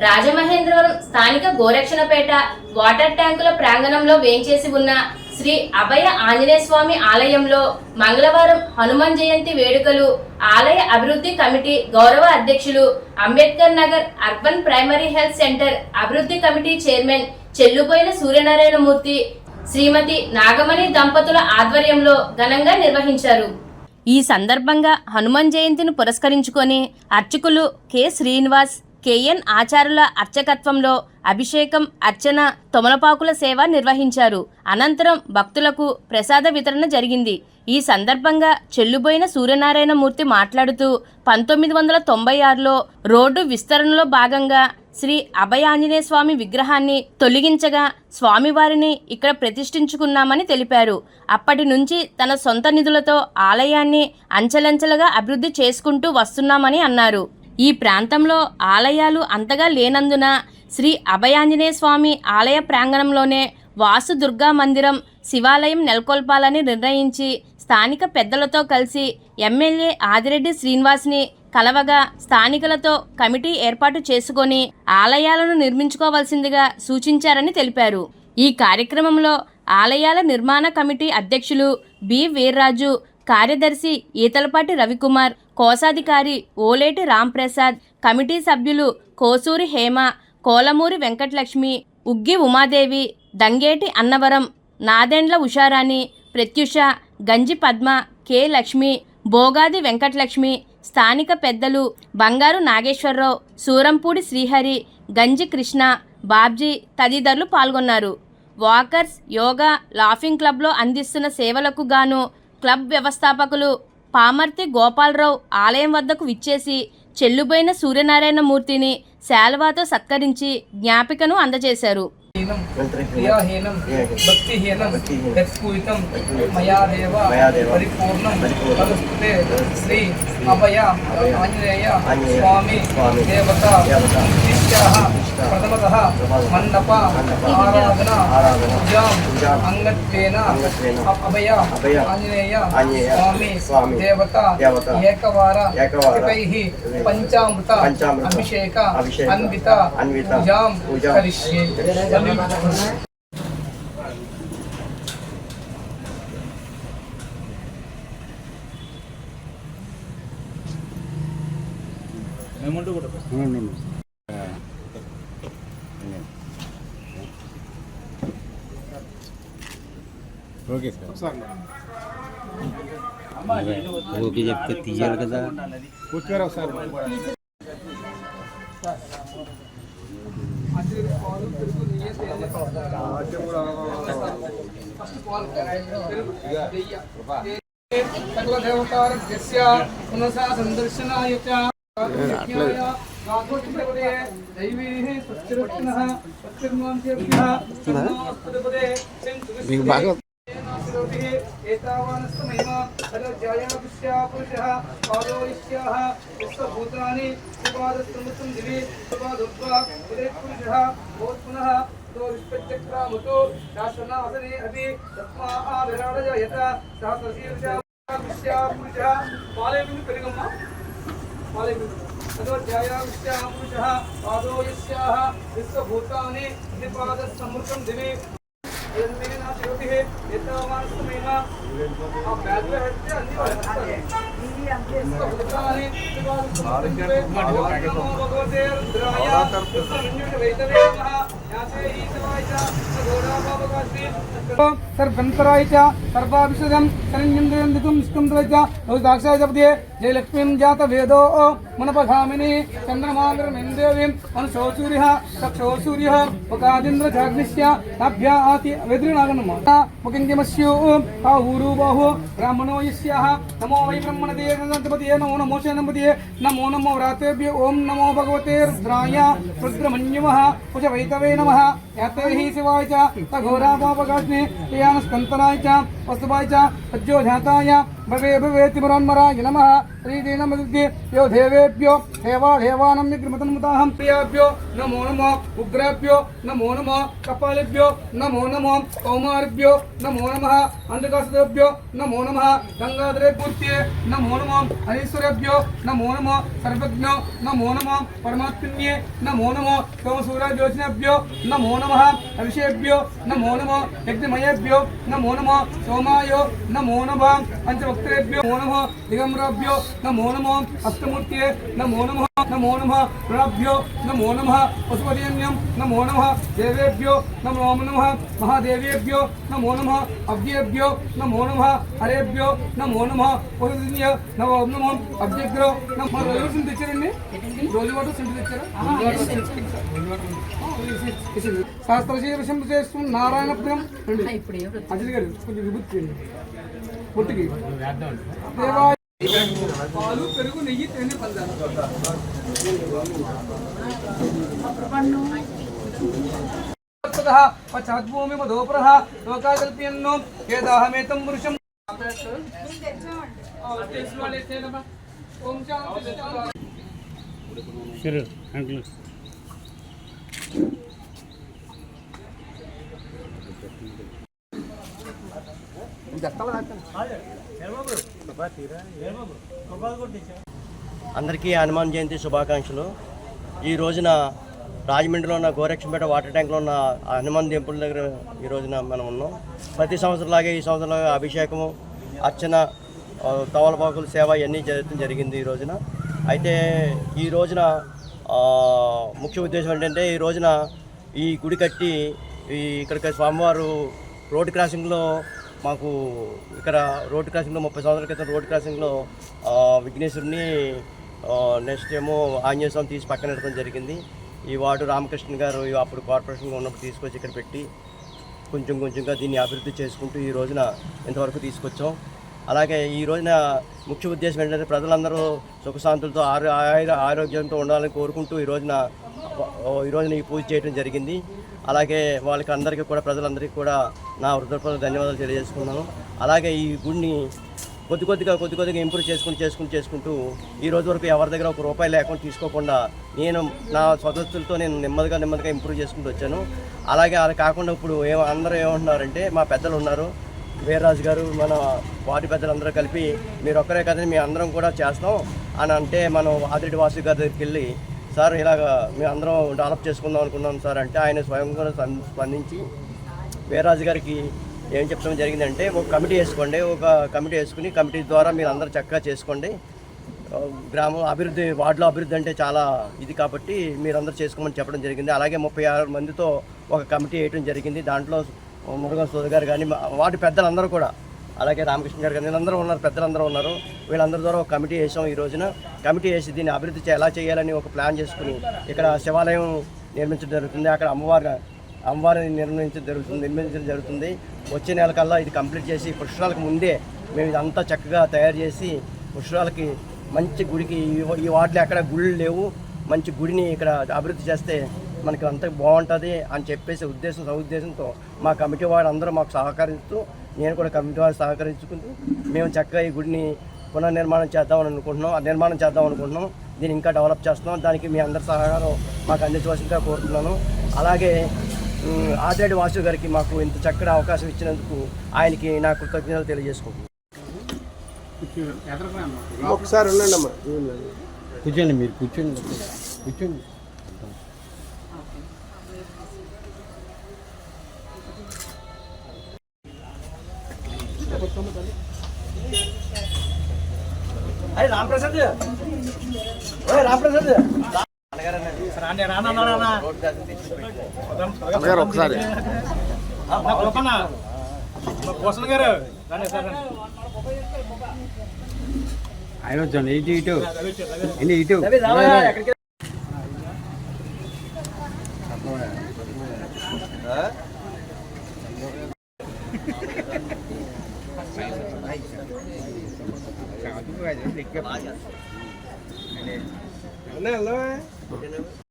రాజమహేంద్రవరం స్థానిక గోరక్షణపేట వాటర్ ట్యాంకుల ప్రాంగణంలో వేంచేసి ఉన్న శ్రీ అభయ ఆంజనేయ స్వామి ఆలయంలో మంగళవారం హనుమాన్ జయంతి వేడుకలు ఆలయ అభివృద్ధి కమిటీ గౌరవ అధ్యక్షులు Ambedkar Nagar urban primary health centre అభివృద్ధి కమిటీ చైర్మన్ చెల్లుబోయిన సూర్యనారాయణ మూర్తి శ్రీమతి నాగమణి దంపతుల ఆధ్వర్యంలో ఘనంగా నిర్వహించారు. ఈ సందర్భంగా హనుమాన్ జయంతిని పురస్కరించుకొని అర్చకులు కె శ్రీనివాస్, కెఎన్ ఆచారుల అర్చకత్వంలో అభిషేకం, అర్చన, తొమలపాకుల సేవ నిర్వహించారు. అనంతరం భక్తులకు ప్రసాద వితరణ జరిగింది. ఈ సందర్భంగా చెల్లుబోయిన సూర్యనారాయణ మూర్తి మాట్లాడుతూ 1996లో రోడ్డు విస్తరణలో భాగంగా శ్రీ అభయ ఆంజనేయ స్వామి విగ్రహాన్ని తొలగించగా స్వామివారిని ఇక్కడ ప్రతిష్ఠించుకున్నామని తెలిపారు. అప్పటి నుంచి తన సొంత నిధులతో ఆలయాన్ని అంచెలంచెలుగా అభివృద్ధి చేసుకుంటూ వస్తున్నామని అన్నారు. ఈ ప్రాంతంలో ఆలయాలు అంతగా లేనందున శ్రీ అభయాంజనేయ స్వామి ఆలయ ప్రాంగణంలోనే వాసు దుర్గా మందిరం, శివాలయం నెలకొల్పాలని నిర్ణయించి స్థానిక పెద్దలతో కలిసి ఎమ్మెల్యే ఆదిరెడ్డి శ్రీనివాస్ని కలవగా స్థానికులతో కమిటీ ఏర్పాటు చేసుకొని ఆలయాలను నిర్మించుకోవాల్సిందిగా సూచించారని తెలిపారు. ఈ కార్యక్రమంలో ఆలయాల నిర్మాణ కమిటీ అధ్యక్షులు బి వీర్రాజు, కార్యదర్శి ఈతలపాటి రవికుమార్, కోశాధికారి ఓలేటి రాంప్రసాద్, కమిటీ సభ్యులు కోసూరి హేమ, కోలమూరి వెంకటలక్ష్మి, ఉగ్గి ఉమాదేవి, దంగేటి అన్నవరం, నాదెండ్ల ఉషారాణి, ప్రత్యుష, గంజి పద్మ, కె లక్ష్మి, బోగాది వెంకటలక్ష్మి, స్థానిక పెద్దలు బంగారు నాగేశ్వరరావు, సూరంపూడి శ్రీహరి, గంజి కృష్ణ, బాబ్జీ తదితరులు పాల్గొన్నారు. వాకర్స్ యోగా లాఫింగ్ క్లబ్లో అందిస్తున్న సేవలకు గాను క్లబ్ వ్యవస్థాపకులు పామర్తి గోపాలరావు ఆలయం వద్దకు విచ్చేసి చెల్లుబోయిన సూర్యనారాయణ మూర్తిని శాల్వాతో సత్కరించి జ్ఞాపికను అందజేశారు. శ్రీ అభయ ఆంజనేయ స్వామి దేవత ప్రథమతః మండప ఆరాధన పూజాం అంగత్వేన అభయ ఆంజనేయ స్వామి దేవత ఏకవార పంచామృత అభిషేక అన్విత పూజాం కరిష్యే. ఓకే సార్, ఓకే చెప్తే తీయాలి కదా. కూర్చోరా సార్. మీకు బాగా सर्वंतराय च सर्वाभिषदं शरण्यं स्कंदराय च दाक्षाय जपदे जय लक्ष्मीं जात वेदो मनपधामिनी चंद्रमांद्रमेन्देवीं अनुशोसूर्यः चक्षुसूर्यः मुखादिन्द्र जाग्निश्य नाभ्या आति वेद्रिनागनमः मुकिंगमस्यो आहूरु बाहु ब्राह्मणो यस्याः नमो वै ब्रह्मणदे गणपतये नमो नमो शनपतये नमो नमो व्रातेभ्यो ओम नमो भगवते रुद्राय रुद्रमन्युमः कुश वैतवे नमः याते हि शिवाय च तघोरा पापकास्ने यानस्कंतनाय च वस्तुवाय च अज्जोजाताय భవే భవేతి మరోన్మరాయ నమః శ్రీదీనమదిత్య యో దేవేభ్యో దేవానం నిగ్రమతన్ముతాహం ప్రియాభ్యో నమో నమో ఉగ్రేభ్యో నమో నమో కపాలిభ్యో నమో నమో కౌమారిభ్యో నమో నమః అంధకాసుభ్యో నమో నమః గంగాధరేభ్యే నమో నమో హరీశ్వరేభ్యో నమో నమో సర్వజ్ఞో నమో నమో పరమాత్మన్యే నమో నమో సోమసూర్యజ్యోతినేభ్యో నమో నమః అభిషేభ్యో నమో నమో యజ్ఞమయేభ్యో నమో నమో సోమాయో నమో నమః పంచభక్తేభ్యో నమో నమః దిగంబరేభ్యో నమో నమో అష్టమూర్తయే నమో నమః నమో నమః ప్రణభ్యో నమో నమః పశుపతిన్యం నమో నమః దేవేభ్యో నమో నమః మహాదేవేభ్యో నమో నమః అవ్యేభ్యో నమో నమః హరేభ్యో నమో నమః పశుదిన్య నమో నమః అభ్యగ్రో నమో రోజు తెచ్చారండి రోజు వాటర్ సింటి తెచ్చారా శాస్త్రశీల విషయం చేస్తూ నారాయణ ప్రియం అజిల్ గారు కొంచెం విభూతి చేయండి పుట్టికి పాలు పెరుగు నెయ్యి తేనె పందాలు పశ్చాద్భూమి మధోపుర లోకాకల్ప్యన్నో ఏదాహమేతం పురుషం అందరికీ హనుమాన్ జయంతి శుభాకాంక్షలు. ఈ రోజున రాజమండ్రిలో ఉన్న గోరక్షంపేట వాటర్ ట్యాంక్లో ఉన్న హనుమాన్ టెంపుల్ దగ్గర ఈ రోజున మనం ఉన్నాం. ప్రతి సంవత్సరంలాగే ఈ సంవత్సరంలాగా అభిషేకము, అర్చన, తవలపాకుల సేవ ఇవన్నీ జరగడం జరిగింది ఈ రోజున. అయితే ఈ రోజున ముఖ్య ఉద్దేశం ఏంటంటే ఈ రోజున ఈ గుడి కట్టి ఇక్కడ స్వామివారు రోడ్ క్రాసింగ్లో మాకు ఇక్కడ రోడ్ క్రాసింగ్లో 30 సంవత్సరాల క్రితం రోడ్ క్రాసింగ్లో విఘ్నేశ్వరుని నెక్స్ట్ ఏమో ఆంజనేయ స్వామి తీసి పక్కన పెట్టడం జరిగింది. ఈ వార్డు రామకృష్ణ గారు అప్పుడు కార్పొరేషన్గా ఉన్నప్పుడు తీసుకొచ్చి ఇక్కడ పెట్టి కొంచెం కొంచెంగా దీన్ని అభివృద్ధి చేసుకుంటూ ఈ రోజున ఇంతవరకు తీసుకొచ్చాం. అలాగే ఈ రోజున ముఖ్య ఉద్దేశం ఏంటంటే ప్రజలందరూ సుఖశాంతులతో ఆరోగ్యంతో ఉండాలని కోరుకుంటూ ఈ రోజున ఈ పూజ చేయడం జరిగింది. అలాగే వాళ్ళకి అందరికీ కూడా ప్రజలందరికీ కూడా నా హృదయపూర్వక ధన్యవాదాలు తెలియజేసుకున్నాను. అలాగే ఈ గుడిని కొద్ది కొద్దిగా ఇంప్రూవ్ చేసుకుంటూ ఈ రోజు వరకు ఎవరి దగ్గర ₹1 లేకుండా తీసుకోకుండా నేను నా సదస్సులతో నేను నెమ్మదిగా ఇంప్రూవ్ చేసుకుంటూ వచ్చాను. అలాగే అలా కాకుండా ఇప్పుడు అందరూ ఏమంటున్నారంటే మా పెద్దలు ఉన్నారు, వీర్రాజు గారు, మన వార్డు పెద్దలందరూ కలిపి మీరు ఒక్కరే కదని మేము అందరం కూడా చేస్తాం అని అంటే మనం ఆదిరెడ్డి వాసు గారి దగ్గరికి వెళ్ళి సార్ ఇలాగ మేము అందరం డెవలప్ చేసుకుందాం అనుకున్నాం సార్ అంటే ఆయన స్వయంగా స్పందించి వీర్రాజు గారికి ఏం చెప్పడం జరిగిందంటే ఒక కమిటీ వేసుకుని కమిటీ ద్వారా మీరు అందరూ చక్కగా చేసుకోండి, గ్రామం అభివృద్ధి, వార్డులో అభివృద్ధి అంటే చాలా ఇది కాబట్టి మీరందరూ చేసుకోమని చెప్పడం జరిగింది. అలాగే 36 మందితో ఒక కమిటీ వేయడం జరిగింది. దాంట్లో మురుగన్ సోదరు గారు కానీ వార్డు పెద్దలందరూ కూడా, అలాగే రామకృష్ణ గారు కానీ వీళ్ళందరూ ఉన్నారు, పెద్దలందరూ ఉన్నారు. వీళ్ళందరి ద్వారా ఒక కమిటీ వేసాం. ఈ రోజున కమిటీ వేసి దీన్ని అభివృద్ధి ఎలా చేయాలని ఒక ప్లాన్ చేసుకుని ఇక్కడ శివాలయం నిర్మించడం జరుగుతుంది. అక్కడ అమ్మవారిని నిర్మించడం జరుగుతుంది. వచ్చే నెల కల్లా ఇది కంప్లీట్ చేసి పుష్కరాలకు ముందే మేము ఇదంతా చక్కగా తయారు చేసి పుష్కరాలకి మంచి గుడికి ఈ వార్డులో ఎక్కడ గుళ్ళు లేవు, మంచి గుడిని ఇక్కడ అభివృద్ధి చేస్తే మనకి అంత బాగుంటుంది అని చెప్పేసి ఉద్దేశంతో మా కమిటీ వారు అందరూ మాకు సహకరిస్తూ నేను కూడా కమిటీ వారు సహకరించుకుంటూ మేము చక్కగా ఈ గుడిని పునర్నిర్మాణం చేద్దాం అనుకుంటున్నాం. దీన్ని ఇంకా డెవలప్ చేస్తున్నాం. దానికి మీ అందరి సహకారం మాకు అందించవలసిందిగా కోరుతున్నాను. అలాగే ఆదిరెడ్డి వాసు గారికి మాకు ఇంత చక్కటి అవకాశం ఇచ్చినందుకు ఆయనకి నా కృతజ్ఞతలు తెలియజేసుకుంటున్నాను. ఒకసారి ఉండండి, కూర్చోండి, మీరు కూర్చోండి. అరే రామప్రసాద్ ఒకసారి ఆయన వచ్చాను ఇటు ఇటు అన్న